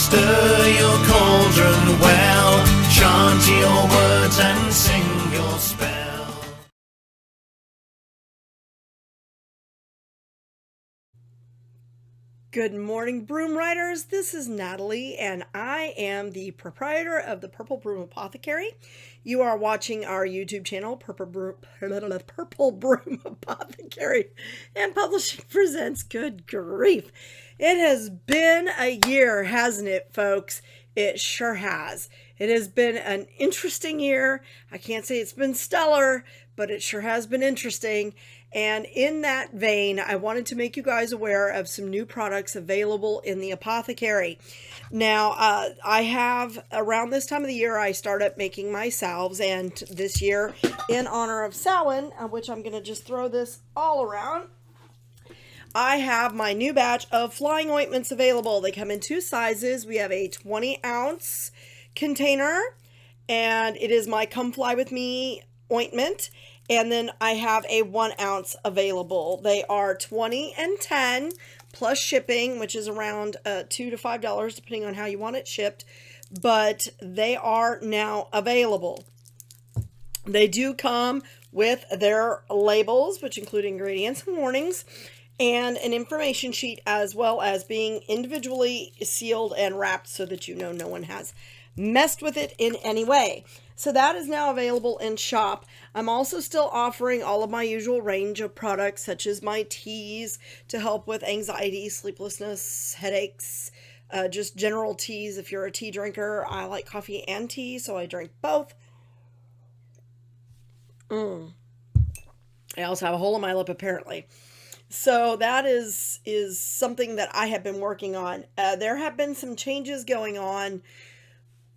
Stir your cauldron well, chant your words and sing your spell. Good morning, Broom Riders. This is Natalie, and I am the proprietor of the Purple Broom Apothecary. You are watching our YouTube channel, Purple Broom Apothecary and Publishing Presents. Good grief. It has been a year, hasn't it, folks? It sure has. It has been an interesting year. I can't say it's been stellar, but it sure has been interesting. And in that vein, I wanted to make you guys aware of some new products available in the apothecary. Now, I have, around this time of the year, I started making my salves, and this year, in honor of Samhain, which I'm going to just throw this all around, I have my new batch of flying ointments available. They come in two sizes. We have a 20-ounce container, and it is my Come Fly With Me ointment. And then I have a 1 ounce available. They are 20 and 10 plus shipping, which is around $2 to $5 depending on how you want it shipped. But they are now available. They do come with their labels, which include ingredients and warnings, and an information sheet, as well as being individually sealed and wrapped so that you know no one has messed with it in any way. So that is now available in shop. I'm also still offering all of my usual range of products, such as my teas to help with anxiety, sleeplessness, headaches, just general teas. If you're a tea drinker, I like coffee and tea, so I drink both. I also have a hole in my lip, apparently. So that is something that I have been working on. There have been some changes going on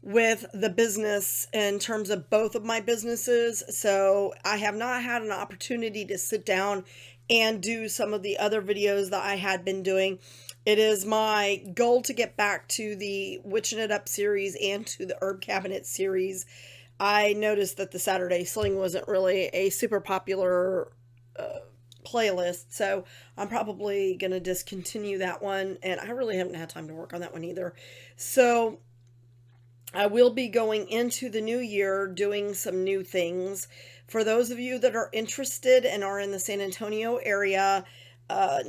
with the business in terms of both of my businesses. So I have not had an opportunity to sit down and do some of the other videos that I had been doing. It is my goal to get back to the Witching It Up series and to the Herb Cabinet series. I noticed that the Saturday Sling wasn't really a super popular playlist, so I'm probably going to discontinue that one, and I really haven't had time to work on that one either. So I will be going into the new year doing some new things. For those of you that are interested and are in the San Antonio area, not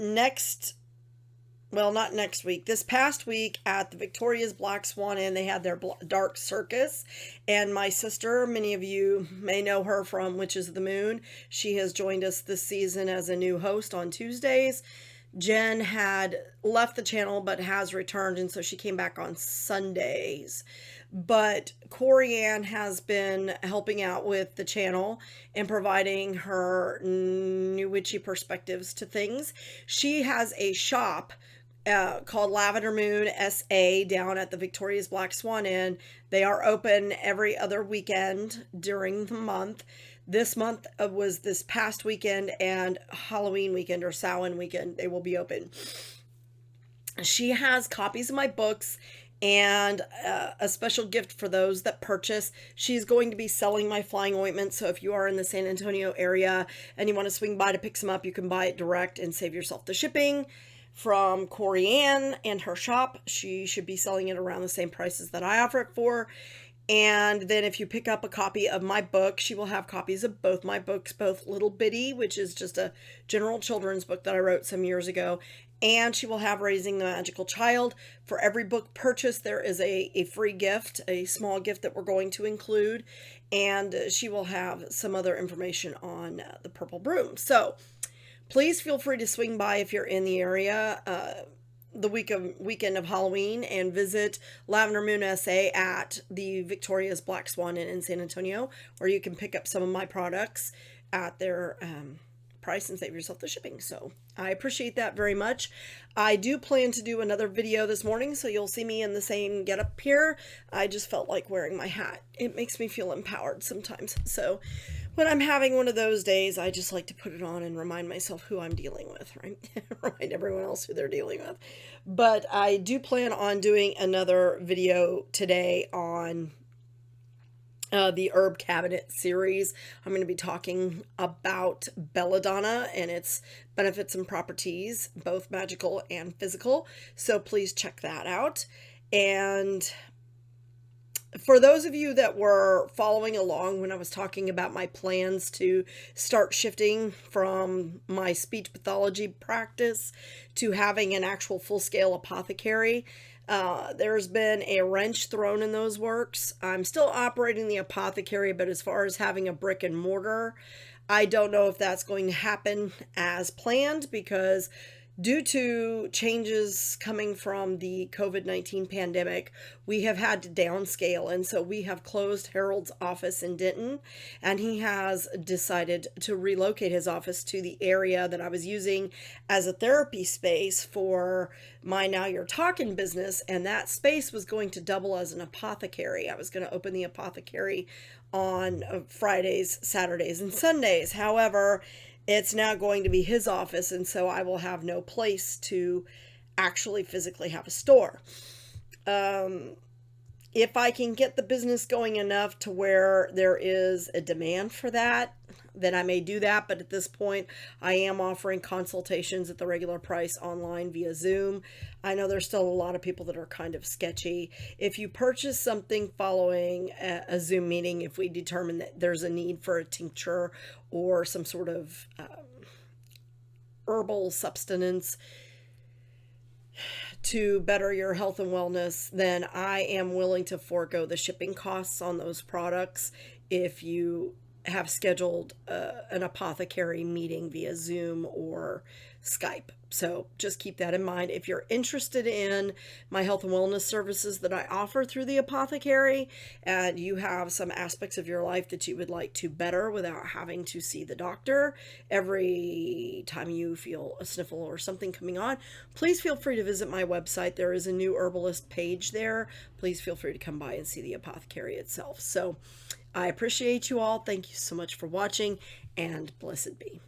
next week, this past week at the Victoria's Black Swan Inn, they had their Dark Circus, and my sister, many of you may know her from Witches of the Moon. She has joined us this season as a new host on Tuesdays. Jen had left the channel but has returned, and so she came back on Sundays. But Corianne has been helping out with the channel and providing her new witchy perspectives to things. She has a shop called Lavender Moon SA down at the Victoria's Black Swan Inn. They are open every other weekend during the month. This month was this past weekend and Halloween weekend or Samhain weekend. They will be open. She has copies of my books and a special gift for those that purchase. She's going to be selling my flying ointment, so if you are in the San Antonio area and you want to swing by to pick some up, you can buy it direct and save yourself the shipping. From Corianne and her shop, she should be selling it around the same prices that I offer it for. And then if you pick up a copy of my book, she will have copies of both my books, both Little Bitty, which is just a general children's book that I wrote some years ago, and she will have Raising the Magical Child. For every book purchased, there is a free gift, a small gift that we're going to include, and she will have some other information on the Purple Broom. So please feel free to swing by if you're in the area the weekend of Halloween and visit Lavender Moon SA at the Victoria's Black Swan Inn in San Antonio, or you can pick up some of my products at their price and save yourself the shipping. So I appreciate that very much. I do plan to do another video this morning, so you'll see me in the same getup here. I just felt like wearing my hat. It makes me feel empowered sometimes. So when I'm having one of those days, I just like to put it on and remind myself who I'm dealing with, right? Remind everyone else who they're dealing with. But I do plan on doing another video today on the Herb Cabinet series. I'm going to be talking about belladonna and its benefits and properties, both magical and physical. So please check that out. And for those of you that were following along when I was talking about my plans to start shifting from my speech pathology practice to having an actual full-scale apothecary, there's been a wrench thrown in those works. I'm still operating the apothecary, but as far as having a brick and mortar, I don't know if that's going to happen as planned, because due to changes coming from the COVID-19 pandemic, we have had to downscale. And so we have closed Harold's office in Denton, and he has decided to relocate his office to the area that I was using as a therapy space for my Now You're Talking business. And that space was going to double as an apothecary. I was going to open the apothecary on Fridays, Saturdays, and Sundays. However, it's now going to be his office, and so I will have no place to actually physically have a store. If I can get the business going enough to where there is a demand for that, then I may do that. But at this point, I am offering consultations at the regular price online via Zoom. I know there's still a lot of people that are kind of sketchy. If you purchase something following a Zoom meeting, if we determine that there's a need for a tincture or some sort of herbal substance to better your health and wellness, then I am willing to forego the shipping costs on those products if you have scheduled an apothecary meeting via Zoom or Skype. So just keep that in mind. If you're interested in my health and wellness services that I offer through the apothecary, and you have some aspects of your life that you would like to better without having to see the doctor every time you feel a sniffle or something coming on, please feel free to visit my website. There is a new herbalist page there. Please feel free to come by and see the apothecary itself. So I appreciate you all. Thank you so much for watching, and blessed be.